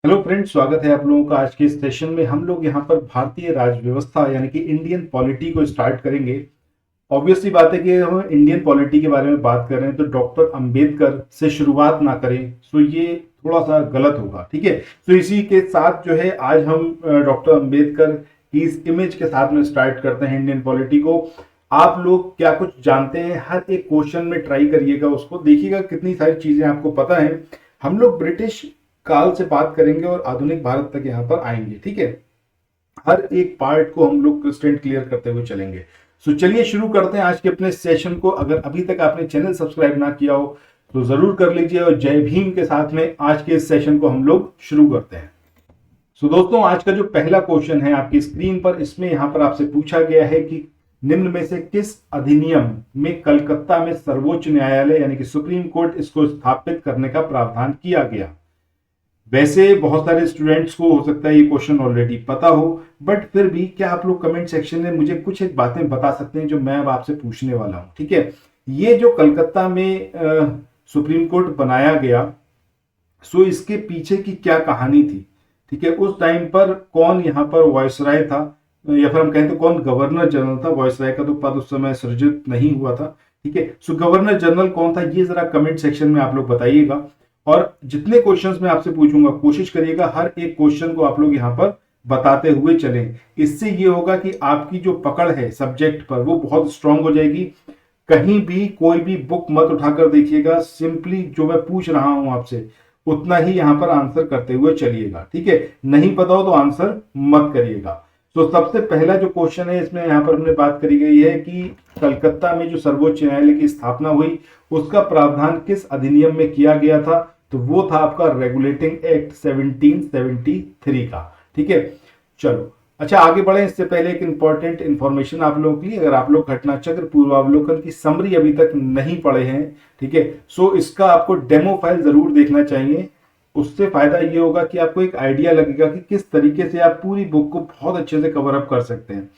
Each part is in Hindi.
हेलो फ्रेंड्स, स्वागत है आप लोगों का आज के इस सेशन में। हम लोग यहाँ पर भारतीय राज व्यवस्था यानी कि इंडियन पॉलिटी को स्टार्ट करेंगे। ऑब्वियसली बात है कि हम इंडियन पॉलिटी के बारे में बात कर रहे हैं तो डॉक्टर अंबेडकर से शुरुआत ना करें सो ये थोड़ा सा गलत होगा। ठीक है, तो इसी के साथ जो है आज हम डॉक्टर अंबेडकर की इस इमेज के साथ में स्टार्ट करते हैं इंडियन पॉलिटी को। आप लोग क्या कुछ जानते हैं, हर एक क्वेश्चन में ट्राई करिएगा, उसको देखिएगा कितनी सारी चीजें आपको पता है। हम लोग ब्रिटिश काल से बात करेंगे और आधुनिक भारत तक यहाँ पर आएंगे। ठीक है, हर एक पार्ट को हम लोग क्रिस्टल क्लियर करते हुए चलेंगे। सो चलिए शुरू करते हैं आज के अपने सेशन को। अगर अभी तक आपने चैनल सब्सक्राइब ना किया हो तो जरूर कर लीजिए और जय भीम के साथ में आज के इस सेशन को हम लोग शुरू करते हैं। सो दोस्तों, आज का जो पहला क्वेश्चन है आपकी स्क्रीन पर, इसमें यहां पर आपसे पूछा गया है कि निम्न में से किस अधिनियम में कलकत्ता में सर्वोच्च न्यायालय यानी कि सुप्रीम कोर्ट इसको स्थापित करने का प्रावधान किया गया। वैसे बहुत सारे स्टूडेंट्स को हो सकता है ये क्वेश्चन ऑलरेडी पता हो, बट फिर भी क्या आप लोग कमेंट सेक्शन में मुझे कुछ एक बातें बता सकते हैं जो मैं अब आपसे पूछने वाला हूं। ठीक है, ये जो कलकत्ता में सुप्रीम कोर्ट बनाया गया, सो इसके पीछे की क्या कहानी थी। ठीक है, उस टाइम पर कौन यहाँ पर वॉइसराय था, या फिर हम कहें तो कौन गवर्नर जनरल था। वॉइसराय का तो पद उस समय सृजित नहीं हुआ था। ठीक है, सो गवर्नर जनरल कौन था, ये जरा कमेंट सेक्शन में आप लोग बताइएगा। और जितने क्वेश्चंस मैं आपसे पूछूंगा कोशिश करिएगा हर एक क्वेश्चन को आप लोग यहाँ पर बताते हुए चलें। इससे ये होगा कि आपकी जो पकड़ है सब्जेक्ट पर वो बहुत स्ट्रांग हो जाएगी। कहीं भी कोई भी बुक मत उठाकर देखिएगा, सिंपली जो मैं पूछ रहा हूं आपसे उतना ही यहां पर आंसर करते हुए चलिएगा। ठीक है, नहीं पता हो तो आंसर मत करिएगा। तो सबसे पहला जो क्वेश्चन है इसमें यहां पर हमने बात करी गई है कि कलकत्ता में जो सर्वोच्च न्यायालय की स्थापना हुई उसका प्रावधान किस अधिनियम में किया गया था। तो वो था आपका रेगुलेटिंग एक्ट 1773 का। ठीक है, चलो अच्छा आगे बढ़े इससे पहले एक इंपॉर्टेंट इंफॉर्मेशन आप लोगों के लिए। अगर आप लोग घटना चक्र पूर्वावलोकन की समरी अभी तक नहीं पढ़े हैं, ठीक है, सो इसका आपको डेमो फाइल जरूर देखना चाहिए। उससे फायदा ये होगा कि आपको एक आइडिया लगेगा कि किस तरीके से आप पूरी बुक को बहुत अच्छे से कवर अप कर सकते हैं।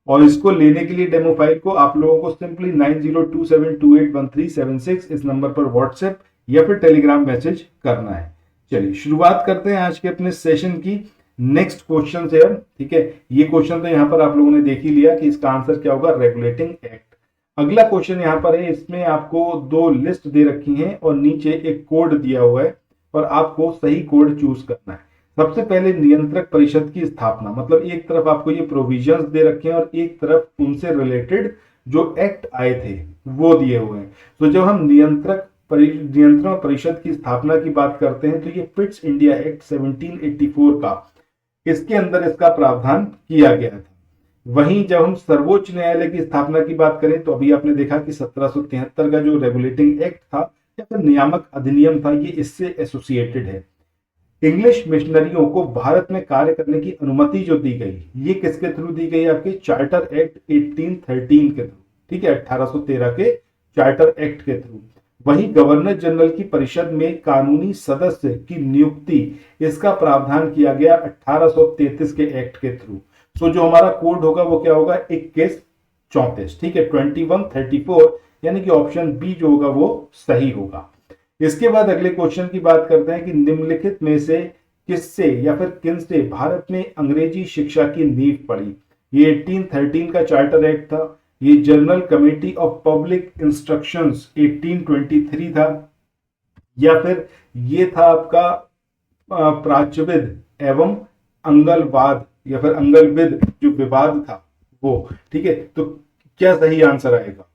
और इसको लेने के लिए डेमो फाइल को आप लोगों को सिंपली 9027281376 इस नंबर पर व्हाट्सएप या फिर टेलीग्राम मैसेज करना है। चलिए शुरुआत करते हैं आज के अपने सेशन की नेक्स्ट क्वेश्चन से अब। ठीक है, ये क्वेश्चन तो यहाँ पर आप लोगों ने देख ही लिया कि इसका आंसर क्या होगा, रेगुलेटिंग एक्ट। अगला क्वेश्चन यहाँ पर है, इसमें आपको दो लिस्ट दे रखी हैं और नीचे एक कोड दिया हुआ है और आपको सही कोड चूज करना है। सबसे पहले नियंत्रक परिषद की स्थापना, मतलब एक तरफ आपको ये प्रोविजंस दे रखे हैं और एक तरफ उनसे रिलेटेड जो एक्ट आए थे वो दिए हुए हैं। तो जब हम नियंत्रण परिषद की स्थापना की बात करते हैं तो ये पिट्स इंडिया एक्ट 1784 का, इसके अंदर इसका प्रावधान किया गया था। वहीं जब हम सर्वोच्च न्यायालय की स्थापना की बात करें तो अभी आपने देखा कि 1773 का जो रेगुलेटिंग एक्ट था या फिर नियामक अधिनियम था ये इससे एसोसिएटेड है। इंग्लिश मिशनरियों को भारत में कार्य करने की अनुमति जो दी गई ये किसके थ्रू दी गई, आपके चार्टर एक्ट 1813 के थ्रू। ठीक है, 1813 के चार्टर एक्ट के थ्रू। वहीं गवर्नर जनरल की परिषद में कानूनी सदस्य की नियुक्ति, इसका प्रावधान किया गया 1833 के एक्ट के थ्रू। सो जो हमारा कोड होगा वो क्या होगा, 2134। ठीक है, 2134, यानी कि ऑप्शन बी जो होगा वो सही होगा। इसके बाद अगले क्वेश्चन की बात करते हैं कि निम्नलिखित में से किससे या फिर किन से भारत में अंग्रेजी शिक्षा की नींव पड़ी। ये 1813 का चार्टर एक्ट था, ये general committee of public instructions 1823 था, या फिर ये था आपका प्राच्यविद एवं अंगलवाद या फिर अंगलविद जो विवाद था वो। ठीक है, तो क्या सही आंसर आएगा,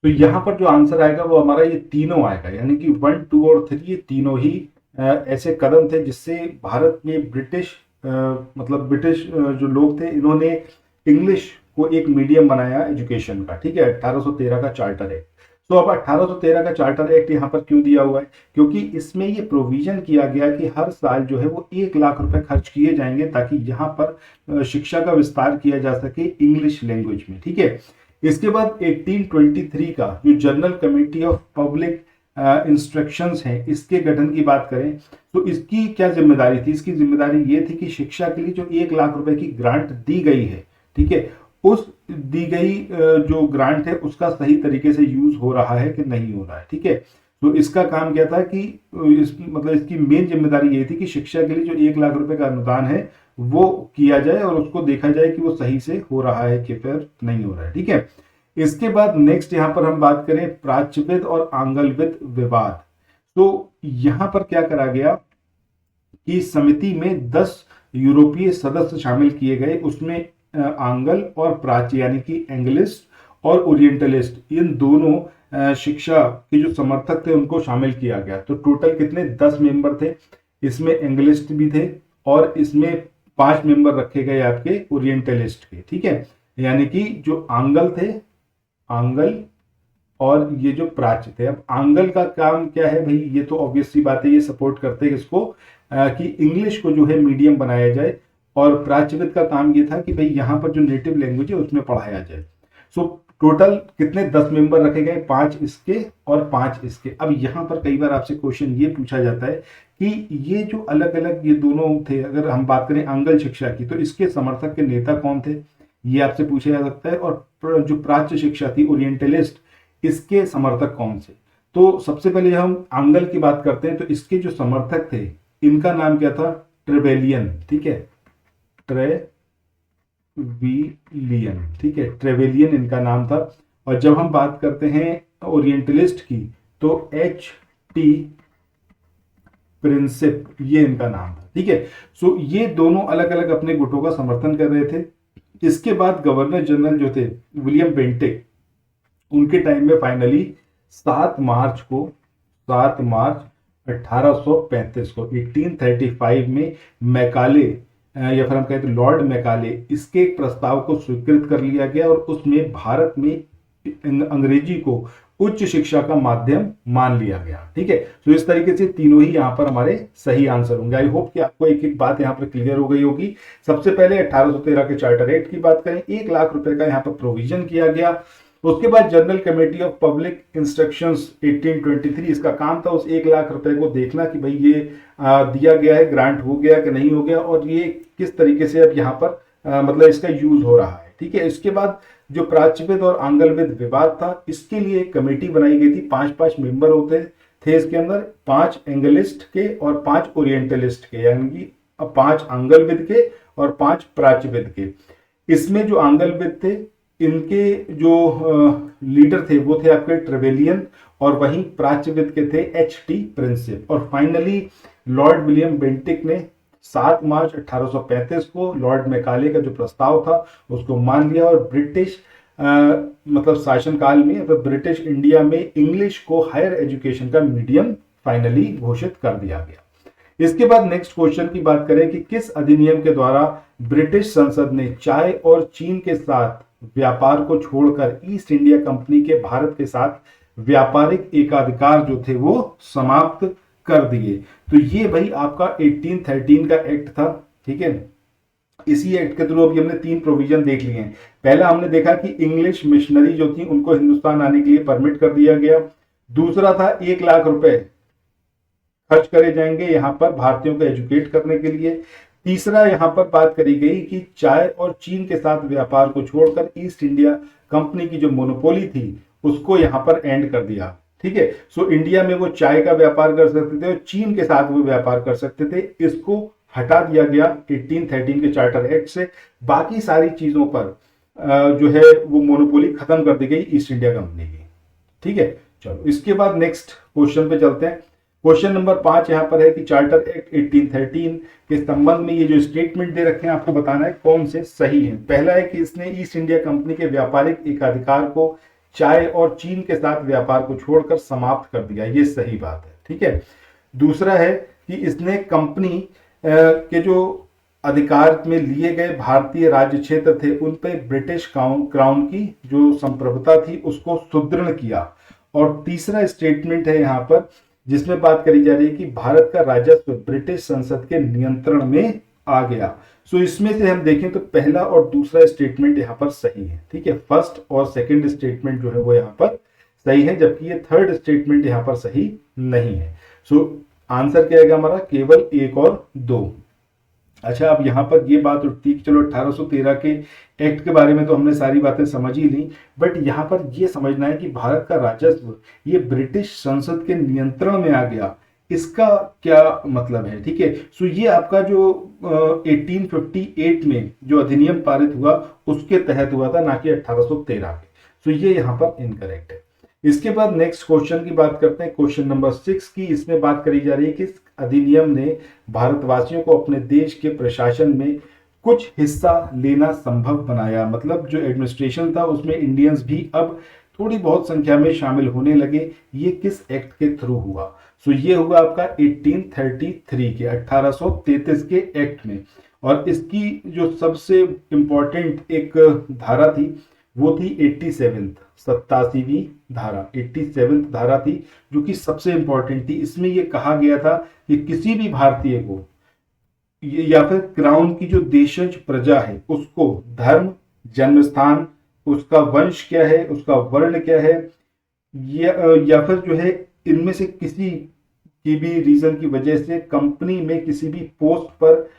तो यहां पर जो आंसर आएगा वो हमारा ये तीनों आएगा, यानी कि 1, 2 और 3 ये तीनों ही ऐसे कदम थे जिससे भारत में ब्रिटिश ब्रिटिश जो लोग थे इन्होंने इंग्लिश को एक मीडियम बनाया एजुकेशन का। ठीक है, 1813 का चार्टर एक्ट। तो अब 1813 का चार्टर एक्ट यहाँ पर क्यों दिया हुआ है, क्योंकि इसमें ये प्रोविजन किया गया कि हर साल जो है वो 1 लाख रुपए खर्च किए जाएंगे ताकि यहाँ पर शिक्षा का विस्तार किया जा सके इंग्लिश लैंग्वेज में। ठीक है, इसके बाद 1823 का जो general committee of public instructions है इसके गठन की बात करें तो इसकी क्या जिम्मेदारी थी, इसकी जिम्मेदारी ये थी कि शिक्षा के लिए जो 1 लाख रुपए की ग्रांट दी गई है, ठीक है, उस दी गई जो ग्रांट है उसका सही तरीके से यूज हो रहा है कि नहीं हो रहा है। ठीक है, तो इसका काम क्या था कि मतलब इसकी मेन जिम्मेदारी ये थी कि शिक्षा के लिए जो 1 लाख रुपए का अनुदान है वो किया जाए और उसको देखा जाए कि वो सही से हो रहा है कि फिर नहीं हो रहा है। ठीक है, इसके बाद नेक्स्ट यहाँ पर हम बात करें प्राच्यविद और आंगलविद विवाद। तो यहाँ पर क्या करा गया कि समिति में 10 यूरोपीय सदस्य शामिल किए गए, उसमें आंगल और प्राच्य यानी कि एंग्लिस्ट और ओरिएंटलिस्ट इन दोनों शिक्षा के जो समर्थक थे उनको शामिल किया गया। तो टोटल कितने 10 मेंबर थे, इसमें एंग्लिस्ट भी थे और इसमें 5 मेंबर रखे गए आपके ओरिएंटलिस्ट के। ठीक है, यानी कि जो आंगल थे, आंगल और ये जो प्राच्य थे। अब आंगल का काम क्या है भाई, ये तो ऑब्वियस सी बात है, ये सपोर्ट करते हैं इसको कि इंग्लिश को जो है मीडियम बनाया जाए, और प्राच्यविद का काम ये था कि भाई यहाँ पर जो नेटिव लैंग्वेज है उसमें पढ़ाया जाए। सो टोटल कितने 10 मेंबर रखे गए, 5 इसके और 5 इसके। अब यहाँ पर कई बार आपसे क्वेश्चन ये पूछा जाता है कि ये जो अलग अलग ये दोनों थे, अगर हम बात करें आंगल शिक्षा की तो इसके समर्थक के नेता कौन थे, ये आपसे पूछा जा सकता है। और जो प्राच्य शिक्षा थी ओरिएंटलिस्ट, इसके समर्थक कौन से। तो सबसे पहले हम आंगल की बात करते हैं, तो इसके जो समर्थक थे इनका नाम क्या था, ट्रेवेलियन। ठीक है, ट्रेविलियन। ठीक है, ट्रेवेलियन इनका नाम था। और जब हम बात करते हैं ओरिएंटलिस्ट की तो H.T. प्रिंसिप, ये इनका नाम था। ठीक है, सो ये दोनों अलग अलग अपने गुटों का समर्थन कर रहे थे। इसके बाद गवर्नर जनरल जो थे विलियम बेंटिक, उनके टाइम में फाइनली 7 मार्च 1835 को 1835 में मैकाले या फिर हम कहते हैं लॉर्ड मैकाले, इसके प्रस्ताव को स्वीकृत कर लिया गया और उसमें भारत में अंग्रेजी को उच्च शिक्षा का माध्यम मान लिया गया। ठीक है, तो इस तरीके से तीनों ही यहाँ पर हमारे सही आंसर होंगे। आई होप कि आपको एक एक बात यहाँ पर क्लियर हो गई होगी। सबसे पहले 1813 के चार्टर एक्ट की बात करें, 1 लाख रुपए का यहाँ पर प्रोविजन किया गया। उसके बाद general committee of public instructions 1823, इसका काम था उस 1 लाख रुपए को देखना कि भाई ये दिया गया है, ग्रांट हो गया कि नहीं हो गया, और ये किस तरीके से अब यहाँ पर मतलब इसका यूज हो रहा है। ठीक है, इसके बाद जो प्राच्यविद और आंगलविद विवाद था, इसके लिए एक कमेटी बनाई गई थी। 5-5 मेंबर होते थे इसके अंदर, 5 एंग्लिस्ट के और 5 ओरिएंटलिस्ट के, यानी कि 5 आंगलविद के और 5 प्राच्यविद के। इसमें जो आंगलविद थे इनके जो लीडर थे वो थे आपके ट्रेवेलियन, और वहीं प्राच्यविद के थे H.T. प्रिंसिप। और फाइनली लॉर्ड विलियम बेंटिक ने 7 मार्च 1835 को लॉर्ड मैकाले का जो प्रस्ताव था उसको मान लिया, और ब्रिटिश मतलब शासनकाल में तो ब्रिटिश इंडिया में इंग्लिश को हायर एजुकेशन का मीडियम फाइनली घोषित कर दिया गया। इसके बाद नेक्स्ट क्वेश्चन की बात करें कि किस अधिनियम के द्वारा ब्रिटिश संसद ने चाय और चीन के साथ व्यापार को छोड़कर ईस्ट इंडिया कंपनी के भारत के साथ व्यापारिक एकाधिकार जो थे वो समाप्त कर दिए। तो ये भाई आपका 1813 का एक्ट था। ठीक है, इसी एक्ट के थ्रू अभी हमने 3 प्रोविजन देख लिए हैं। पहला हमने देखा कि इंग्लिश मिशनरी जो थी उनको हिंदुस्तान आने के लिए परमिट कर दिया गया। दूसरा था 1 लाख रुपए खर्च करे जाएंगे यहाँ पर भारतीयों को एजुकेट करने के लिए। तीसरा यहाँ पर बात करी गई कि चाय और चीन के साथ व्यापार को छोड़कर ईस्ट इंडिया कंपनी की जो मोनोपोली थी उसको यहाँ पर एंड कर दिया। ठीक है, सो इंडिया में वो चाय का व्यापार कर सकते थे और चीन के साथ वो व्यापार कर सकते थे, इसको हटा दिया गया 1813 के चार्टर एक्ट से। बाकी सारी चीजों पर जो है वो मोनोपोली खत्म कर दी गई ईस्ट इंडिया कंपनी की। ठीक है, चलो इसके बाद नेक्स्ट क्वेश्चन पे चलते हैं। क्वेश्चन नंबर 5 यहाँ पर है कि चार्टर एक्ट 1813 के संबंध में ये जो स्टेटमेंट दे रखे हैं आपको बताना है कौन से सही हैं। पहला है कि इसने ईस्ट इंडिया कंपनी के व्यापारिक एकाधिकार को चाय और चीन के साथ व्यापार को छोड़कर समाप्त कर दिया, ये सही बात है। ठीक है, दूसरा है कि इसने कंपनी के जो अधिकार में लिए गए भारतीय राज्य क्षेत्र थे उन पे ब्रिटिश क्राउन की जो संप्रभुता थी उसको सुदृढ़ किया। और तीसरा स्टेटमेंट है यहाँ पर जिसमें बात करी जा रही है कि भारत का राजस्व ब्रिटिश संसद के नियंत्रण में आ गया। सो इसमें से हम देखें तो पहला और दूसरा स्टेटमेंट यहाँ पर सही है। ठीक है, फर्स्ट और सेकंड स्टेटमेंट जो है वो यहाँ पर सही है, जबकि ये थर्ड स्टेटमेंट यहाँ पर सही नहीं है। सो आंसर क्या आएगा हमारा, केवल 1 और 2। अच्छा, अब यहाँ पर ये बात उठती है कि चलो 1813 के एक्ट के बारे में तो हमने सारी बातें समझ ही ली, बट यहाँ पर ये समझना है कि भारत का राजस्व ये ब्रिटिश संसद के नियंत्रण में आ गया, इसका क्या मतलब है। ठीक है, सो ये आपका जो 1858 में जो अधिनियम पारित हुआ उसके तहत हुआ था, ना कि 1813 के। सो ये यहाँ पर इनकरेक्ट है। इसके बाद नेक्स्ट क्वेश्चन की बात करते हैं, क्वेश्चन नंबर 6 की। इसमें बात करी जा रही है कि इस अधिनियम ने भारतवासियों को अपने देश के प्रशासन में कुछ हिस्सा लेना संभव बनाया। मतलब जो एडमिनिस्ट्रेशन था उसमें इंडियंस भी अब थोड़ी बहुत संख्या में शामिल होने लगे। ये किस एक्ट के थ्रू हुआ? सो ये हुआ आपका 1833 के 1833 के एक्ट में। और इसकी जो सबसे इंपॉर्टेंट एक धारा थी वो थी 87वीं धारा, 87 धारा थी जो कि सबसे इंपॉर्टेंट थी। इसमें यह कहा गया था कि किसी भी भारतीय को या फिर क्राउन की जो देशज प्रजा है उसको धर्म, जन्म स्थान, उसका वंश क्या है, उसका वर्ण क्या है, या फिर जो है इनमें से किसी की भी रीजन की वजह से कंपनी में किसी भी पोस्ट पर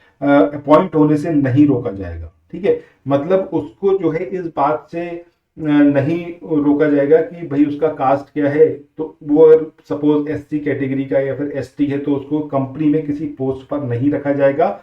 अपॉइंट होने से नहीं रोका जाएगा। ठीक है, मतलब उसको जो है इस बात से नहीं रोका जाएगा कि भाई उसका कास्ट क्या है, तो वो अगर सपोज एससी कैटेगरी का या फिर एसटी है तो उसको कंपनी में किसी पोस्ट पर नहीं रखा जाएगा,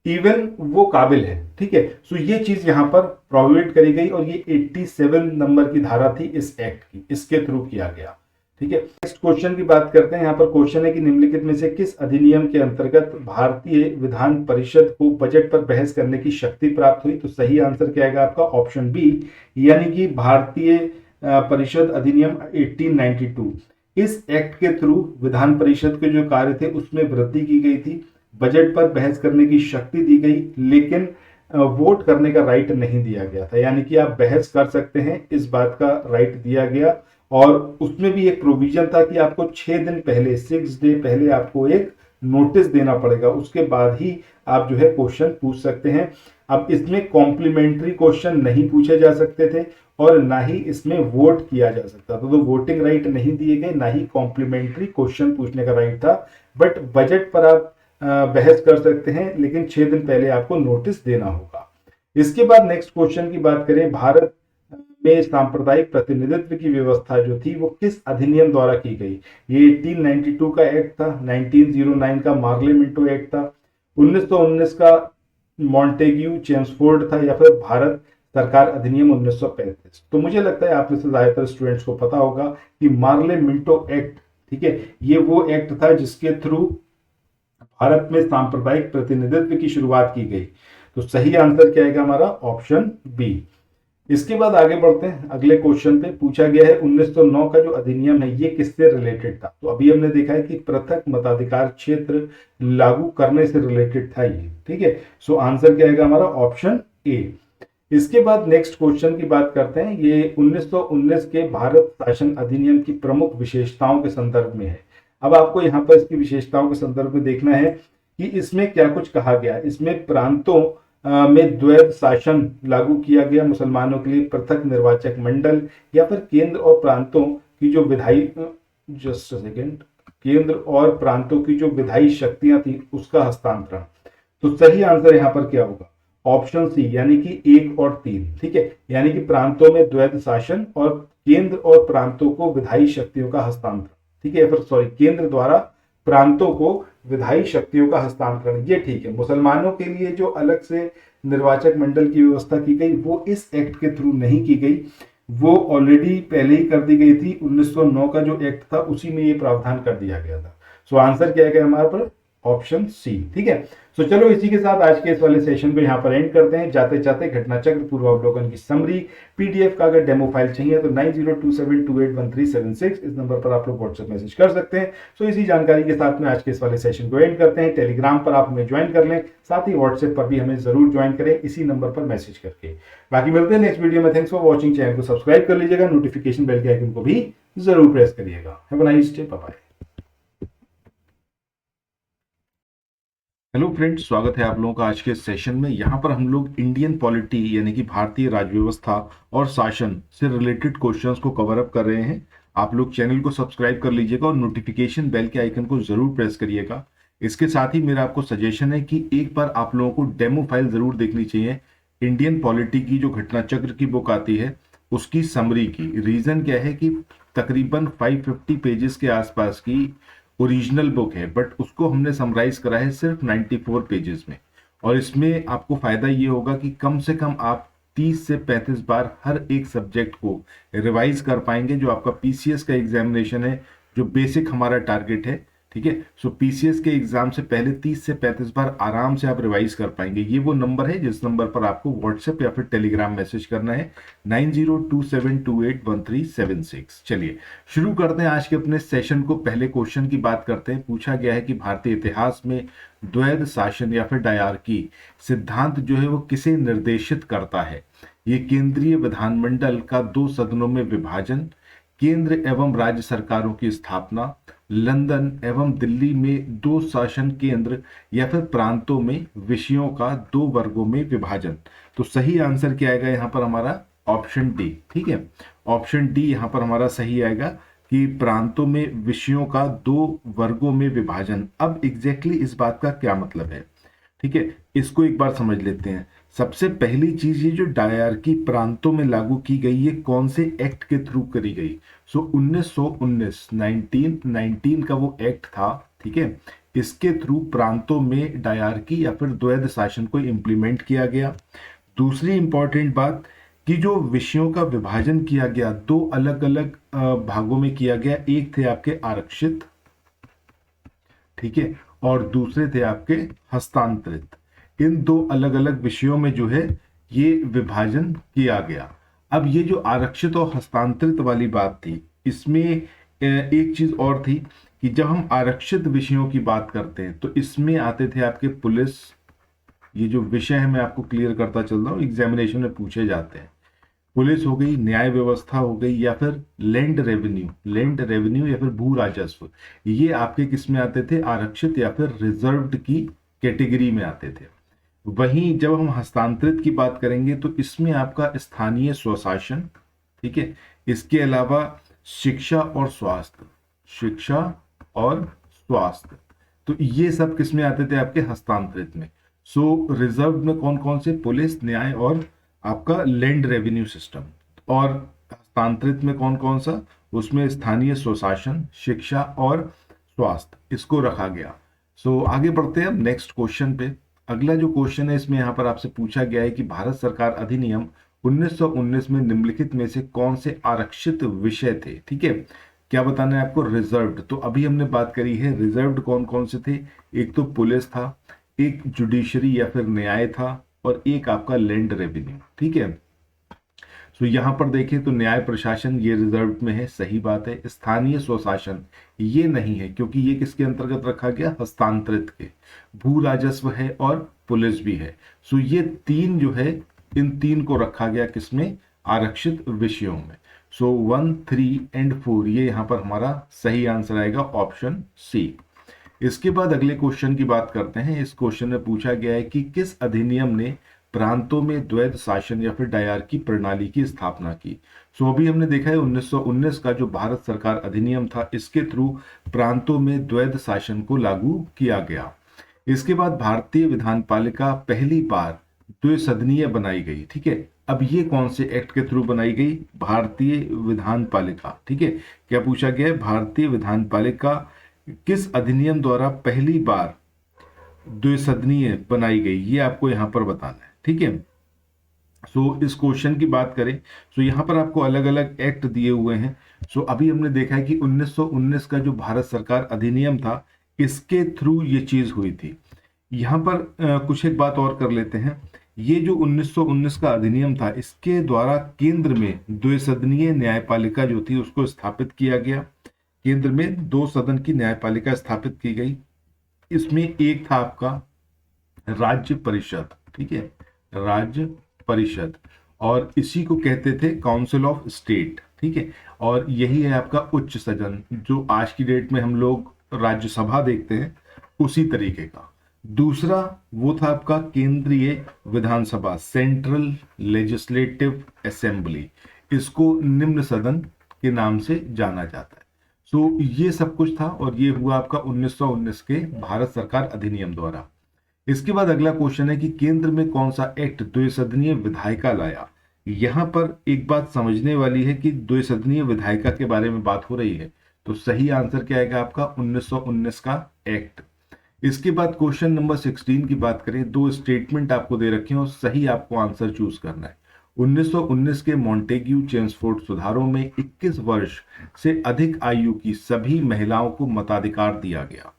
इवन वो काबिल है। ठीक है, सो ये चीज यहां पर प्रोवाइड करी गई और ये 87 नंबर की धारा थी इस एक्ट की, इसके थ्रू किया गया। ठीक है, नेक्स्ट क्वेश्चन की बात करते हैं। यहाँ पर क्वेश्चन है कि निम्नलिखित में से किस अधिनियम के अंतर्गत भारतीय विधान परिषद को बजट पर बहस करने की शक्ति प्राप्त हुई? तो सही आंसर क्या आएगा आपका? ऑप्शन बी, यानी कि भारतीय परिषद अधिनियम 1892। इस एक्ट के थ्रू विधान परिषद के जो कार्य थे उसमें वृद्धि की गई थी, बजट पर बहस करने की शक्ति दी गई, लेकिन वोट करने का राइट नहीं दिया गया था। यानी कि आप बहस कर सकते हैं, इस बात का राइट दिया गया। और उसमें भी एक प्रोविजन था कि आपको 6 दिन पहले, 6 डे पहले आपको एक नोटिस देना पड़ेगा, उसके बाद ही आप जो है क्वेश्चन पूछ सकते हैं। अब इसमें कॉम्प्लीमेंट्री क्वेश्चन नहीं पूछे जा सकते थे और ना ही इसमें वोट किया जा सकता था, तो वोटिंग राइट नहीं दिए गए, ना ही कॉम्प्लीमेंट्री क्वेश्चन पूछने का राइट था। बट बजट पर आप बहस कर सकते हैं, लेकिन 6 दिन पहले आपको नोटिस देना होगा। इसके बाद नेक्स्ट क्वेश्चन की बात करें, भारत में सांप्रदायिक प्रतिनिधित्व की व्यवस्था जो थी वो किस अधिनियम द्वारा की गई? ये 1892 का एक्ट था, 1909 का मार्लेमेंटो एक्ट था, 1919 का मॉन्टेग्यू चेम्सफोर्ड था, या फिर भारत सरकार अधिनियम 1935। तो मुझे लगता है आप में से ज्यादातर स्टूडेंट्स को पता होगा कि मार्लेमेंटो एक्ट, ठीक है, ये वो एक्ट था जिसके थ्रू भारत में सांप्रदायिक प्रतिनिधित्व की शुरुआत की गई। तो सही आंसर क्या आएगा हमारा? Option B. इसके बाद आगे बढ़ते हैं, अगले क्वेश्चन पे पूछा गया है 1909 का जो अधिनियम है ये किससे रिलेटेड था? तो अभी हमने देखा है कि पृथक मताधिकार क्षेत्र लागू करने से रिलेटेड था ये। ठीक है, सो आंसर क्या आएगा हमारा? Option A. इसके बाद नेक्स्ट क्वेश्चन की बात करते हैं, ये 1919 के भारत शासन अधिनियम की प्रमुख विशेषताओं के संदर्भ में है। अब आपको यहाँ पर इसकी विशेषताओं के संदर्भ में देखना है कि इसमें क्या कुछ कहा गया। इसमें प्रांतों में द्वैध शासन लागू किया गया, मुसलमानों के लिए पृथक निर्वाचक मंडल, या फिर केंद्र और प्रांतों की जो विधायी जस्ट सेकेंड केंद्र और प्रांतों की जो विधायी शक्तियां थी उसका हस्तांतरण। तो सही आंसर यहाँ पर क्या होगा? ऑप्शन सी, यानी कि 1 और 3। ठीक है, यानी कि प्रांतों में द्वैध शासन और केंद्र और प्रांतों को विधायी शक्तियों का हस्तांतरण। ठीक है, फिर सॉरी, केंद्र द्वारा प्रांतों को विधायी शक्तियों का हस्तांतरण, ये ठीक है। मुसलमानों के लिए जो अलग से निर्वाचक मंडल की व्यवस्था की गई वो इस एक्ट के थ्रू नहीं की गई, वो ऑलरेडी पहले ही कर दी गई थी। 1909 का जो एक्ट था उसी में ये प्रावधान कर दिया गया था। सो आंसर क्या है हमारे पर? Option C. ठीक है, सो चलो इसी के साथ आज के इस वाले सेशन को यहाँ पर एंड करते हैं। जाते जाते घटना चक्र पूर्वावलोकन की समरी पीडीएफ का अगर डेमो फाइल चाहिए तो 9027281376 इस नंबर पर आप लोग व्हाट्सएप मैसेज कर सकते हैं। सो इसी जानकारी के साथ में आज के इस वाले सेशन को एंड करते हैं। टेलीग्राम पर आप हमें ज्वाइन कर लें, साथ ही व्हाट्सएप पर भी हमें जरूर ज्वाइन करें इसी नंबर पर मैसेज करके। बाकी मिलते हैं नेक्स्ट वीडियो में। Thanks for watching. चैनल को सब्सक्राइब कर लीजिएगा, नोटिफिकेशन बेल के आइकन को भी जरूर प्रेस करिएगा। Have a nice day, bye bye. Hello friends, स्वागत है आप लोगों का आज के सेशन में। यहाँ पर हम लोग इंडियन पॉलिटी यानी कि भारतीय राज्य व्यवस्था और शासन से रिलेटेड क्वेश्चंस को कवर अप कर रहे हैं। आप लोग चैनल को सब्सक्राइब कर लीजिएगा और नोटिफिकेशन बेल के आइकन को जरूर प्रेस करिएगा। इसके साथ ही मेरा आपको सजेशन है कि एक बार आप लोगों को डेमो फाइल जरूर देखनी चाहिए। इंडियन पॉलिटी की जो घटना चक्र की बुक आती है उसकी समरी की। रीजन क्या है कि तकरीबन 550 पेजेस के आसपास की ओरिजिनल बुक है, बट उसको हमने समराइज करा है सिर्फ 94 पेजेस में। और इसमें आपको फायदा ये होगा कि कम से कम आप 30 से 35 बार हर एक सब्जेक्ट को रिवाइज कर पाएंगे, जो आपका पीसीएस का एग्जामिनेशन है, जो बेसिक हमारा टारगेट है। ठीक है, सो पीसीएस के एग्जाम से पहले 30 से 35 बार आराम से आप रिवाइज कर पाएंगे। ये वो नंबर है जिस नंबर पर आपको व्हाट्सएप या फिर टेलीग्राम मैसेज करना है, 9027281376। चलिए शुरू करते हैं आज के अपने सेशन को। पहले क्वेश्चन की बात करते हैं। पूछा गया है कि भारतीय इतिहास में द्वैध शासन या फिर डायरकी सिद्धांत जो है वो किसे निर्देशित करता है? ये केंद्रीय विधानमंडल का 2 सदनों में विभाजन, केंद्र एवं राज्य सरकारों की स्थापना, लंदन एवं दिल्ली में 2 शासन केंद्र, या फिर प्रांतों में विषयों का 2 वर्गों में विभाजन। तो सही आंसर क्या आएगा यहाँ पर हमारा? Option D. ठीक है, ऑप्शन डी यहाँ पर हमारा सही आएगा कि प्रांतों में विषयों का 2 वर्गों में विभाजन। अब एग्जैक्टली इस बात का क्या मतलब है? ठीक है, इसको एक बार समझ लेते हैं। सबसे पहली चीज, ये जो डायरकी प्रांतों में लागू की गई, ये कौन से एक्ट के थ्रू करी गई? सो 1919 का वो एक्ट था। ठीक है, इसके थ्रू प्रांतों में डायरकी या फिर द्वैध शासन को इंप्लीमेंट किया गया। दूसरी इंपॉर्टेंट बात कि जो विषयों का विभाजन किया गया 2 अलग अलग भागों में किया गया। एक थे आपके आरक्षित, ठीक है, और दूसरे थे आपके हस्तांतरित। इन 2 अलग अलग विषयों में जो है ये विभाजन किया गया। अब ये जो आरक्षित और हस्तांतरित वाली बात थी, इसमें एक चीज और थी कि जब हम आरक्षित विषयों की बात करते हैं तो इसमें आते थे आपके पुलिस। ये जो विषय है मैं आपको क्लियर करता चल रहा हूँ, एग्जामिनेशन में पूछे जाते हैं। पुलिस हो गई, न्याय व्यवस्था हो गई, या फिर लैंड रेवेन्यू या फिर भू राजस्व। ये आपके किस में आते थे? आरक्षित या फिर रिजर्व्ड की कैटेगरी में आते थे। वहीं जब हम हस्तांतरित की बात करेंगे तो इसमें आपका स्थानीय स्वशासन, ठीक है, इसके अलावा शिक्षा और स्वास्थ्य, तो ये सब किस में आते थे? आपके हस्तांतरित में। सो रिजर्व में कौन कौन से? पुलिस, न्याय और आपका लैंड रेवेन्यू सिस्टम। और हस्तांतरित में कौन कौन सा? उसमें स्थानीय स्वशासन, शिक्षा और स्वास्थ्य, इसको रखा गया। सो आगे बढ़ते हैं हम नेक्स्ट क्वेश्चन पे। अगला जो क्वेश्चन है इसमें यहाँ पर आपसे पूछा गया है कि भारत सरकार अधिनियम 1919 में निम्नलिखित में से कौन से आरक्षित विषय थे? ठीक है, क्या बताना है आपको? रिजर्व्ड। तो अभी हमने बात करी है रिजर्व्ड कौन कौन से थे। एक तो पुलिस था, एक जुडिशरी या फिर न्याय था, और एक आपका लैंड रेवेन्यू। ठीक है, सो यहां पर देखें तो न्याय प्रशासन ये रिजर्व में है, सही बात है। स्थानीय स्वशासन ये नहीं है क्योंकि ये किसके अंतर्गत रखा गया? हस्तांतरित के। भू राजस्व है और पुलिस भी है। सो ये 3 जो है, इन 3 को रखा गया किसमें? आरक्षित विषयों में। सो 1, 3 एंड 4 ये यहां पर हमारा सही आंसर आएगा, ऑप्शन सी। इसके बाद अगले क्वेश्चन की बात करते हैं। इस क्वेश्चन में पूछा गया है कि किस अधिनियम ने प्रांतों में द्वैध शासन या फिर डायरकी प्रणाली की स्थापना की? सो अभी हमने देखा है 1919 का जो भारत सरकार अधिनियम था, इसके थ्रू प्रांतों में द्वैध शासन को लागू किया गया। इसके बाद भारतीय विधानपालिका पहली बार द्विसदनीय बनाई गई। ठीक है, अब ये कौन से एक्ट के थ्रू बनाई गई? भारतीय विधानपालिका। ठीक है, क्या पूछा गया है? भारतीय विधानपालिका किस अधिनियम द्वारा पहली बार द्विसदनीय बनाई गई, ये आपको यहां पर बताना है। ठीक है, सो इस क्वेश्चन की बात करें तो यहां पर आपको अलग अलग एक्ट दिए हुए हैं। सो अभी हमने देखा है कि 1919 का जो भारत सरकार अधिनियम था, इसके थ्रू ये चीज हुई थी। यहां पर कुछ एक बात और कर लेते हैं। ये जो 1919 का अधिनियम था, इसके द्वारा केंद्र में द्विसदनीय न्यायपालिका जो थी उसको स्थापित किया गया। केंद्र में 2 सदन की न्यायपालिका स्थापित की गई। इसमें एक था आपका राज्य परिषद। ठीक है, राज्य परिषद, और इसी को कहते थे काउंसिल ऑफ स्टेट। ठीक है, और यही है आपका उच्च सदन, जो आज की डेट में हम लोग राज्यसभा देखते हैं, उसी तरीके का। दूसरा वो था आपका केंद्रीय विधानसभा, सेंट्रल लेजिस्लेटिव असेंबली। इसको निम्न सदन के नाम से जाना जाता है। सो ये सब कुछ था और ये हुआ आपका 1919 के भारत सरकार अधिनियम द्वारा। इसके बाद अगला क्वेश्चन है कि केंद्र में कौन सा एक्ट द्विसदनीय विधायिका लाया। यहां पर एक बात समझने वाली है कि द्विसदनीय विधायिका के बारे में बात हो रही है, तो सही आंसर क्या आएगा आपका 1919 का एक्ट। इसके बाद क्वेश्चन नंबर 16 की बात करें, दो स्टेटमेंट आपको दे रखे हैं और सही आपको आंसर चूज करना है। 1919 के मॉन्टेग्यू चेम्सफोर्ड सुधारों में 21 वर्ष से अधिक आयु की सभी महिलाओं को मताधिकार दिया गया।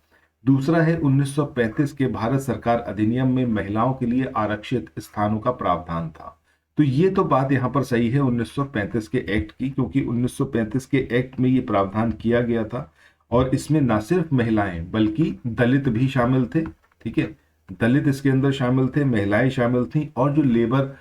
दूसरा है 1935 के भारत सरकार अधिनियम में महिलाओं के लिए आरक्षित स्थानों का प्रावधान था। तो ये तो बात यहां पर सही है 1935 के एक्ट की, क्योंकि 1935 के एक्ट में ये प्रावधान किया गया था और इसमें ना सिर्फ महिलाएं बल्कि दलित भी शामिल थे। ठीक है, दलित इसके अंदर शामिल थे, महिलाएं शामिल थी और जो लेबर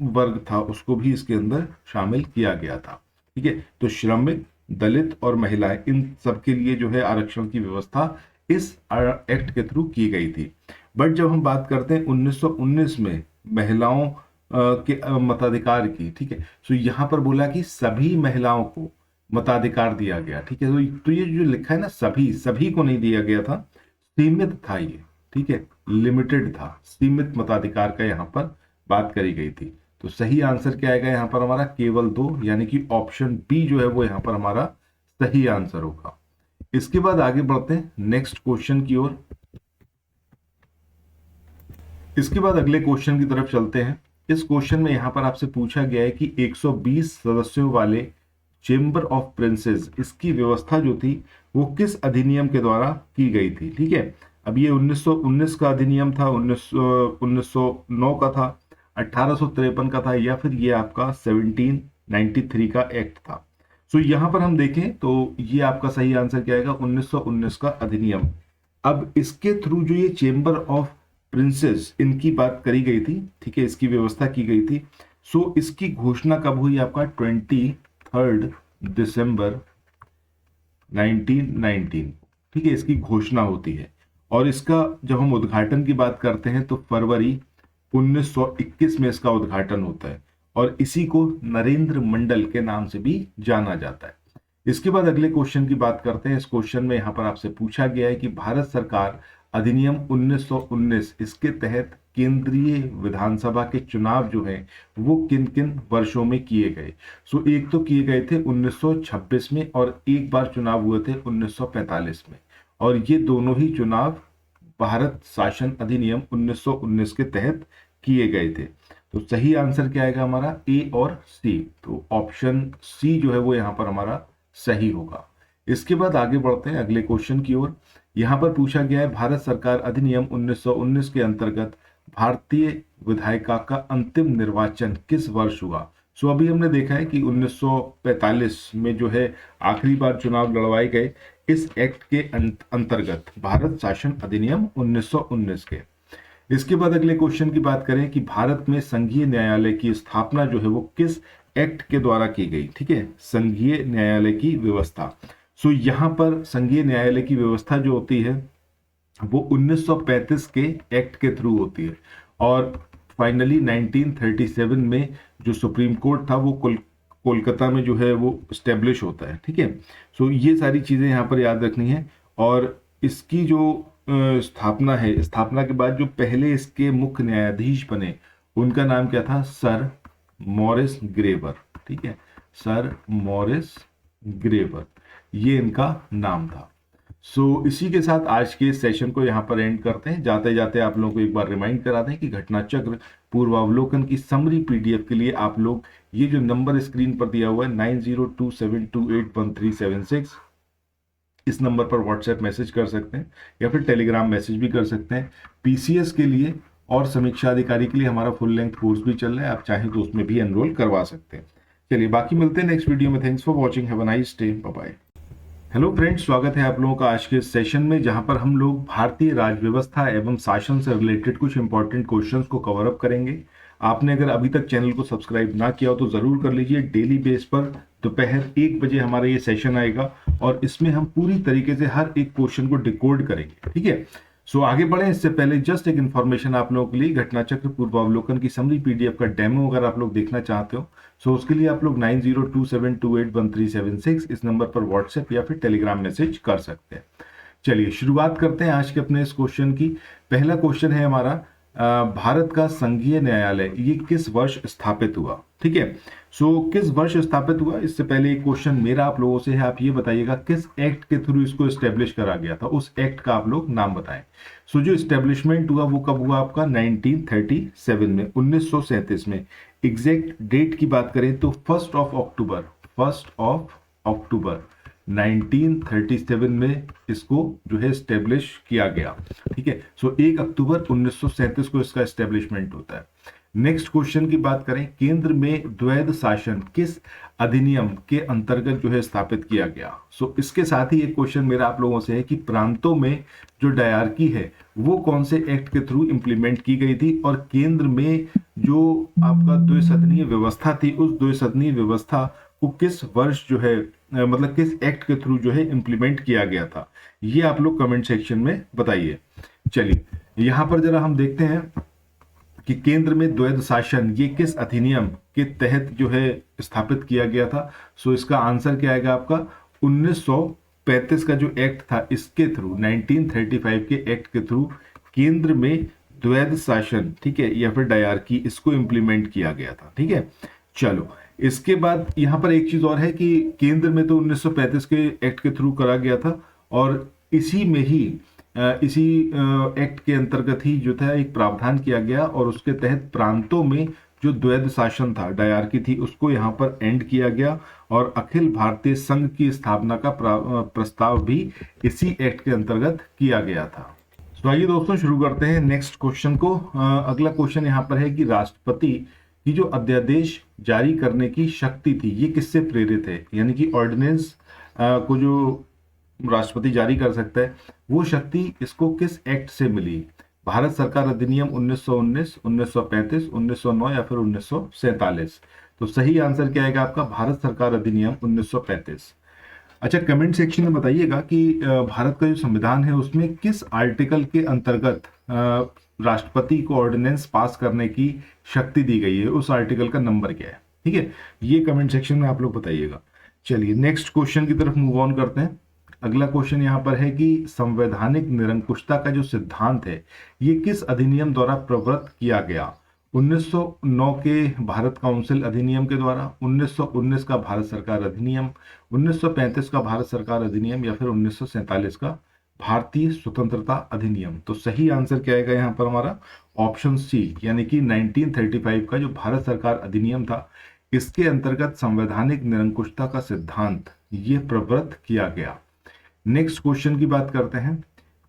वर्ग था उसको भी इसके अंदर शामिल किया गया था। ठीक है, तो श्रमिक, दलित और महिलाएं, इन सब के लिए जो है आरक्षण की व्यवस्था इस एक्ट के थ्रू की गई थी। बट जब हम बात करते हैं 1919 में महिलाओं के मताधिकार की, ठीक है, तो यहां पर बोला कि सभी महिलाओं को मताधिकार दिया गया। ठीक है, तो ये जो लिखा है ना, सभी सभी को नहीं दिया गया था, सीमित था ये। ठीक है, लिमिटेड था, सीमित मताधिकार का यहाँ पर बात करी गई थी। तो सही आंसर क्या आएगा यहाँ पर हमारा, केवल 2, यानी कि ऑप्शन बी जो है वो यहाँ पर हमारा सही आंसर होगा। इसके बाद आगे बढ़ते हैं नेक्स्ट क्वेश्चन की ओर। इसके बाद अगले क्वेश्चन की तरफ चलते हैं। इस क्वेश्चन में यहां पर आपसे पूछा गया है कि 120 सदस्यों वाले चेंबर ऑफ प्रिंसेस, इसकी व्यवस्था जो थी वो किस अधिनियम के द्वारा की गई थी। ठीक है, अब ये 1919 का अधिनियम था, 1909 का था, 1853 का था, या फिर ये आपका 1793 का एक्ट था। सो यहां पर हम देखें तो ये आपका सही आंसर क्या आएगा, 1919 का अधिनियम। अब इसके थ्रू जो ये चेंबर ऑफ प्रिंसेस इनकी बात करी गई थी, ठीक है, इसकी व्यवस्था की गई थी। सो इसकी घोषणा कब हुई आपका, 23 दिसंबर 1919। ठीक है, इसकी घोषणा होती है और इसका जब हम उद्घाटन की बात करते हैं तो फरवरी 1921 में इसका उद्घाटन होता है और इसी को नरेंद्र मंडल के नाम से भी जाना जाता है। इसके बाद अगले क्वेश्चन की बात करते हैं। इस क्वेश्चन में यहां पर आपसे पूछा गया है कि भारत सरकार अधिनियम 1919, इसके तहत केंद्रीय विधानसभा के चुनाव जो हैं वो किन किन वर्षों में किए गए। सो एक तो किए गए थे 1926 में और एक बार चुनाव हुए थे 1945 में, और ये दोनों ही चुनाव भारत शासन अधिनियम 1919 के तहत किए गए थे। तो सही आंसर क्या आएगा हमारा, ए और सी। तो ऑप्शन सी जो है वो यहां पर हमारा सही होगा। इसके बाद आगे बढ़ते हैं अगले क्वेश्चन की ओर। यहां पर पूछा गया है भारत सरकार अधिनियम 1919 के अंतर्गत भारतीय विधायिका का अंतिम निर्वाचन किस वर्ष हुआ। सो अभी हमने देखा है कि 1945 में जो है आखिरी बार चुनाव लड़वाए गए इस एक्ट के अंतर्गत, भारत शासन अधिनियम 1919 के। इसके बाद अगले क्वेश्चन की बात करें कि भारत में संघीय न्यायालय की स्थापना जो है वो किस एक्ट के द्वारा की गई। ठीक है, संघीय न्यायालय की व्यवस्था। सो यहां पर संघीय न्यायालय की व्यवस्था जो होती है वो 1935 के एक्ट के थ्रू होती है और फाइनली 1937 में जो सुप्रीम कोर्ट था वो कोलकाता में जो है वो स्टेब्लिश होता है। ठीक है, सो ये सारी चीजें यहाँ पर याद रखनी है। और इसकी जो स्थापना है, स्थापना के बाद जो पहले इसके मुख्य न्यायाधीश बने उनका नाम क्या था, सर मॉरिस ग्रेवर। ठीक है, सर मॉरिस ग्रेवर, ये इनका नाम था। सो इसी के साथ आज के सेशन को यहाँ पर एंड करते हैं। जाते जाते आप लोगों को एक बार रिमाइंड करा दें कि घटना चक्र पूर्वावलोकन की समरी पीडीएफ के लिए आप लोग ये जो नंबर स्क्रीन पर दिया हुआ है 9027281376, इस नंबर पर व्हाट्सएप मैसेज कर सकते हैं या फिर टेलीग्राम मैसेज भी कर सकते हैं। पीसीएस के लिए और समीक्षा अधिकारी के लिए हमारा फुल लेंथ कोर्स भी चल रहा है, आप चाहें तो उसमें भी एनरोल करवा सकते हैं। चलिए बाकी मिलते हैं नेक्स्ट वीडियो में। Thanks for watching, have a nice day, bye bye. Hello friends, स्वागत है आप लोगों का आज के सेशन में, जहां पर हम लोग भारतीय राज व्यवस्था एवं शासन से रिलेटेड कुछ इंपॉर्टेंट क्वेश्चंस को कवर अप करेंगे। आपने अगर अभी तक चैनल को सब्सक्राइब ना किया हो तो जरूर कर लीजिए। डेली बेस पर दोपहर 1 बजे हमारा ये सेशन आएगा और इसमें हम पूरी तरीके से हर एक क्वेश्चन को डिकोड करेंगे। ठीक है, सो आगे बढ़े इससे पहले जस्ट एक इन्फॉर्मेशन आप लोगों के लिए, घटना चक्र पूर्वावलोकन की समरी पीडीएफ का डेमो अगर आप लोग देखना चाहते हो सो उसके लिए आप लोग 9027281376 इस नंबर पर व्हाट्सएप या फिर टेलीग्राम मैसेज कर सकते हैं। चलिए शुरुआत करते हैं आज के अपने इस क्वेश्चन की। पहला क्वेश्चन है हमारा, भारत का संघीय न्यायालय ये किस वर्ष स्थापित हुआ? ठीक है, सो किस वर्ष स्थापित हुआ, इससे पहले एक क्वेश्चन मेरा आप लोगों से है, आप ये बताइएगा किस एक्ट के थ्रू इसको एस्टेब्लिश करा गया था, उस एक्ट का आप लोग नाम बताएं। सो जो एस्टेब्लिशमेंट हुआ वो कब हुआ आपका? 1937 में, 1937 में। एग्जैक्ट डेट की बात करें तो 1 अक्टूबर 1937 में इसको जो है स्टेब्लिश किया गया। ठीक है, सो 1 अक्टूबर 1937 को इसका एस्टेब्लिशमेंट होता है। नेक्स्ट क्वेश्चन की बात करें, केंद्र में द्वैध शासन किस अधिनियम के अंतर्गत जो है स्थापित किया गया? सो इसके साथ ही एक क्वेश्चन मेरा आप लोगों से है कि प्रांतों में जो डायरकी है वो कौन से एक्ट के थ्रू इंप्लीमेंट की गई थी, और केंद्र में जो आपका द्विसदनीय व्यवस्था थी उस द्विसदनीय व्यवस्था को किस वर्ष जो है मतलब किस एक्ट के थ्रू जो है इंप्लीमेंट किया गया था, ये आप लोग कमेंट सेक्शन में बताइए। चलिए यहां पर जरा हम देखते हैं कि केंद्र में द्वैध शासन ये किस अधिनियम के तहत जो है स्थापित किया गया था। सो इसका आंसर क्या आएगा आपका? 1935 का जो एक्ट था इसके थ्रू, 1935 के एक्ट के थ्रू केंद्र में द्वैध शासन, ठीक है, या फिर डायरकी, इसको इंप्लीमेंट किया गया था। ठीक है, चलो इसके बाद यहां पर एक चीज और है कि केंद्र में तो 1935 के एक्ट के थ्रू करा गया था, और इसी में ही इसी एक्ट के अंतर्गत ही जो था एक प्रावधान किया गया, और उसके तहत प्रांतों में जो द्वैध शासन था, डायरकी थी, उसको यहाँ पर एंड किया गया, और अखिल भारतीय संघ की स्थापना का प्रस्ताव भी इसी एक्ट के अंतर्गत किया गया था। तो आइए दोस्तों शुरू करते हैं नेक्स्ट क्वेश्चन को। अगला क्वेश्चन यहाँ पर है कि राष्ट्रपति की जो अध्यादेश जारी करने की शक्ति थी ये किससे प्रेरित है? यानी कि ऑर्डिनेंस को जो राष्ट्रपति जारी कर सकता है वो शक्ति इसको किस एक्ट से मिली? भारत सरकार अधिनियम 1919, 1935, 1909 या फिर 1947? तो सही आंसर क्या आएगा आपका? भारत सरकार अधिनियम 1935। अच्छा, कमेंट सेक्शन में बताइएगा कि भारत का जो संविधान है उसमें किस आर्टिकल के अंतर्गत राष्ट्रपति को ऑर्डिनेंस पास करने की शक्ति दी गई है, उस आर्टिकल का नंबर क्या है? ठीक है, ये कमेंट सेक्शन में आप लोग बताइएगा। चलिए नेक्स्ट क्वेश्चन की तरफ मूव ऑन करते हैं। अगला क्वेश्चन यहाँ पर है कि संवैधानिक निरंकुशता का जो सिद्धांत है ये किस अधिनियम द्वारा प्रवृत्त किया गया? 1909 के भारत काउंसिल अधिनियम के द्वारा, 1919 का भारत सरकार अधिनियम, 1935 का भारत सरकार अधिनियम, या फिर 1947 का भारतीय स्वतंत्रता अधिनियम? तो सही आंसर क्या आएगा यहाँ पर हमारा? ऑप्शन सी, यानी कि 1935 का जो भारत सरकार अधिनियम था इसके अंतर्गत संवैधानिक निरंकुशता का सिद्धांत ये प्रवृत्त किया गया। नेक्स्ट क्वेश्चन की बात करते हैं।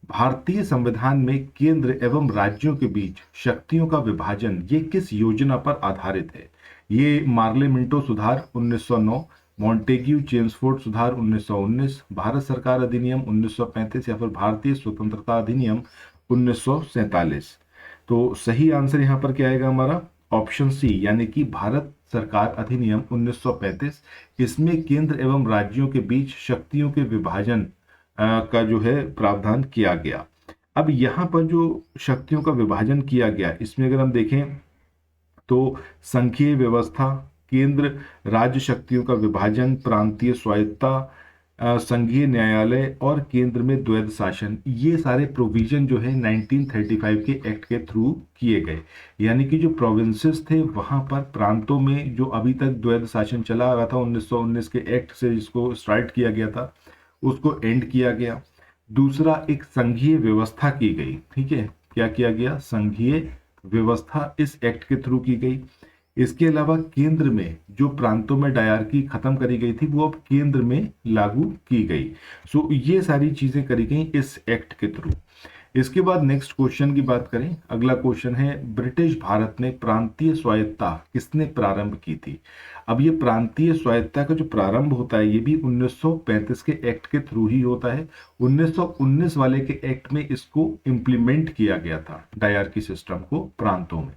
भारतीय संविधान में केंद्र एवं राज्यों के बीच शक्तियों का विभाजन ये किस योजना पर आधारित है? ये मार्ले मिंटो सुधार 1909, मॉन्टेग्यू चेम्सफोर्ड सुधार 1919, भारत सरकार अधिनियम 1935 या फिर भारतीय स्वतंत्रता अधिनियम 1947? तो सही आंसर यहाँ पर क्या आएगा हमारा? ऑप्शन सी, यानी कि भारत सरकार अधिनियम 1935। इसमें केंद्र एवं राज्यों के बीच शक्तियों के विभाजन का जो है प्रावधान किया गया। अब यहाँ पर जो शक्तियों का विभाजन किया गया इसमें अगर हम देखें तो संघीय व्यवस्था, केंद्र राज्य शक्तियों का विभाजन, प्रांतीय स्वायत्तता, संघीय न्यायालय और केंद्र में द्वैध शासन, ये सारे प्रोविजन जो है 1935 के एक्ट के थ्रू किए गए। यानी कि जो प्रोविंसेस थे वहां पर प्रांतों में जो अभी तक द्वैध शासन चला आ रहा था 1919 के एक्ट से जिसको स्टार्ट किया गया था उसको एंड किया गया। दूसरा, एक संघीय व्यवस्था की गई। ठीक है, क्या किया गया? संघीय व्यवस्था इस एक्ट के थ्रू की गई। इसके अलावा केंद्र में जो प्रांतों में डायरकी खत्म करी गई थी वो अब केंद्र में लागू की गई। सो ये सारी चीजें करी गई इस एक्ट के थ्रू। इसके बाद नेक्स्ट क्वेश्चन की बात करें। अगला क्वेश्चन है, ब्रिटिश भारत में प्रांतीय स्वायत्तता किसने प्रारंभ की थी? अब ये प्रांतीय स्वायत्तता का जो प्रारंभ होता है ये भी 1935 के एक्ट के थ्रू ही होता है। 1919 वाले के एक्ट में इसको इम्प्लीमेंट किया गया था, डायरकी सिस्टम को प्रांतों में।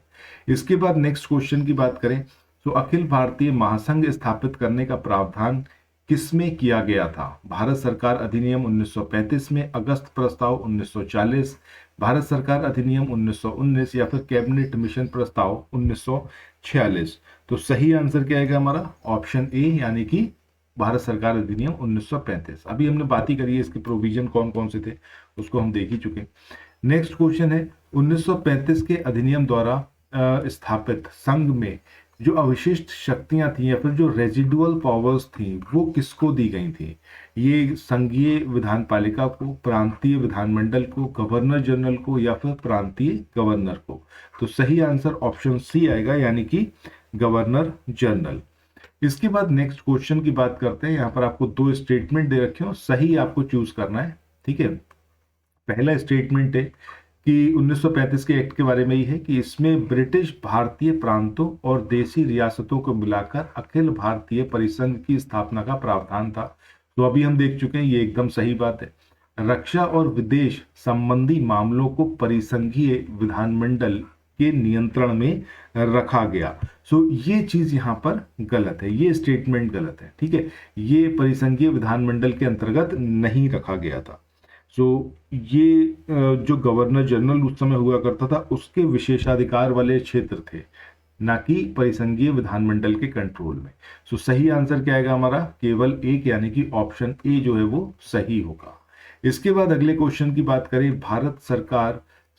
इसके बाद नेक्स्ट क्वेश्चन की बात करें तो अखिल भारतीय महासंघ स्थापित करने का प्रावधान किसमें किया गया था? भारत सरकार अधिनियम 1935 में, अगस्त प्रस्ताव 1940, भारत सरकार अधिनियम 1919 या फिर कैबिनेट मिशन प्रस्ताव 1946। तो सही आंसर क्या आएगा हमारा? ऑप्शन ए, यानी कि भारत सरकार अधिनियम 1935। अभी हमने बात ही करी है इसके प्रोविजन कौन कौन से थे, उसको हम देख ही चुके। नेक्स्ट क्वेश्चन है 1935 के अधिनियम द्वारा स्थापित संघ में जो अवशिष्ट शक्तियां थी या फिर जो रेजिडुअल पावर्स थी वो किसको दी गई थी? ये संघीय विधान पालिका को, प्रांतीय विधानमंडल को, गवर्नर जनरल को या फिर प्रांतीय गवर्नर को? तो सही आंसर ऑप्शन सी आएगा, यानी कि गवर्नर जनरल। इसके बाद नेक्स्ट क्वेश्चन की बात करते हैं। यहाँ पर आपको दो स्टेटमेंट दे रखे हो, सही आपको चूज करना है, ठीक है। पहला स्टेटमेंट है कि 1935 के एक्ट के बारे में ही है कि इसमें ब्रिटिश भारतीय प्रांतों और देशी रियासतों को मिलाकर अखिल भारतीय परिसंघ की स्थापना का प्रावधान था। तो अभी हम देख चुके हैं, ये एकदम सही बात है। रक्षा और विदेश संबंधी मामलों को परिसंघीय विधानमंडल के नियंत्रण में रखा गया। सो ये चीज यहां पर गलत है, ये स्टेटमेंट गलत है, ठीक है। ये परिसंघीय विधानमंडल के अंतर्गत नहीं रखा गया था। सो ये जो गवर्नर जनरल उस समय हुआ करता था उसके विशेषाधिकार वाले क्षेत्र थे, ना कि परिसंघीय विधानमंडल के कंट्रोल में। सो सही आंसर क्या आएगा हमारा? केवल एक, यानी कि ऑप्शन ए जो है वो सही होगा। इसके बाद अगले क्वेश्चन की बात करें,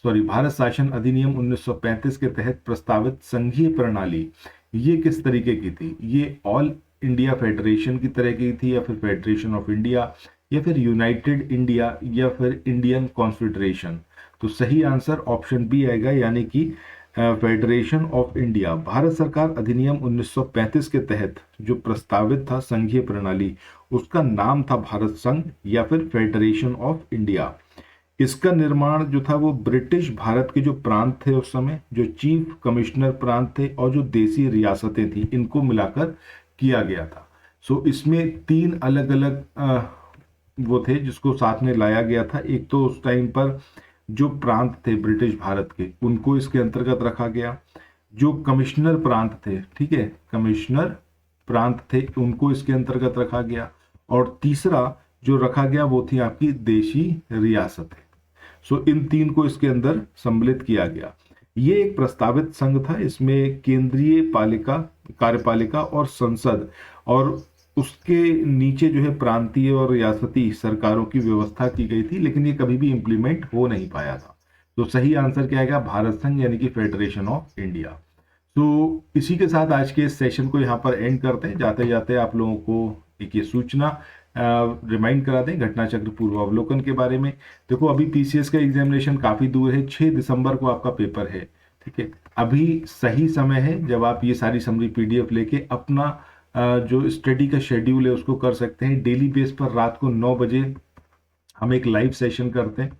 भारत शासन अधिनियम 1935 के तहत प्रस्तावित संघीय प्रणाली ये किस तरीके की थी? ये ऑल इंडिया फेडरेशन की तरह की थी, या फिर फेडरेशन ऑफ इंडिया, या फिर यूनाइटेड इंडिया, या फिर इंडियन कॉन्फेडरेशन? तो सही आंसर ऑप्शन बी आएगा, यानी कि फेडरेशन ऑफ इंडिया। भारत सरकार अधिनियम 1935 के तहत जो प्रस्तावित था संघीय प्रणाली, उसका नाम था भारत संघ या फिर फेडरेशन ऑफ इंडिया। इसका निर्माण जो था वो ब्रिटिश भारत के जो प्रांत थे उस समय, जो चीफ कमिश्नर प्रांत थे और जो देसी रियासतें थी, इनको मिलाकर किया गया था। सो इसमें तीन अलग अलग वो थे जिसको साथ में लाया गया था। एक तो उस टाइम पर जो प्रांत थे ब्रिटिश भारत के, उनको इसके अंतर्गत रखा गया। जो कमिश्नर प्रांत थे, ठीक है, कमिश्नर प्रांत थे, उनको इसके अंतर्गत रखा गया। और तीसरा जो रखा गया वो थी आपकी देशी रियासतें। सो इन तीन को इसके अंदर सम्मिलित किया गया। ये एक प्रस्तावित संघ था, इसमें केंद्रीय पालिका, कार्यपालिका और संसद, और उसके नीचे जो है प्रांतीय और रियासती सरकारों की व्यवस्था की गई थी, लेकिन ये कभी भी इंप्लीमेंट हो नहीं पाया था। तो सही आंसर क्या आएगा? भारत संघ, यानी कि फेडरेशन ऑफ इंडिया। तो इसी के साथ आज के इस सेशन को यहाँ पर एंड करते हैं। जाते जाते आप लोगों को एक ये सूचना रिमाइंड करा दें घटना चक्र पूर्वावलोकन के बारे में। देखो अभी पीसीएस का एग्जामिनेशन काफी दूर है, 6 दिसंबर को आपका पेपर है, ठीक है। अभी सही समय है जब आप ये सारी समरी पीडीएफ लेके अपना जो स्टडी का शेड्यूल है उसको कर सकते हैं। डेली बेस पर रात को 9 बजे हम एक लाइव सेशन करते हैं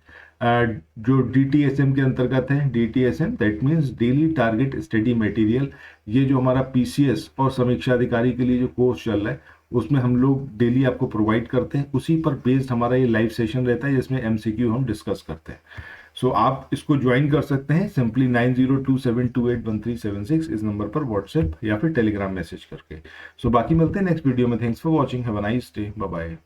जो DTSM के अंतर्गत है। DTSM that means daily target study material. ये जो हमारा पीसीएस और समीक्षा अधिकारी के लिए जो कोर्स चल रहा है उसमें हम लोग डेली आपको प्रोवाइड करते हैं। उसी पर बेस्ड हमारा ये लाइव सेशन रहता है जिसमें MCQ हम डिस्कस करते हैं। सो आप इसको ज्वाइन कर सकते हैं सिंपली 9027281376 इस नंबर पर व्हाट्सएप या फिर टेलीग्राम मैसेज करके। सो बाकी मिलते हैं नेक्स्ट वीडियो में। Thanks for watching, have a nice day, bye bye.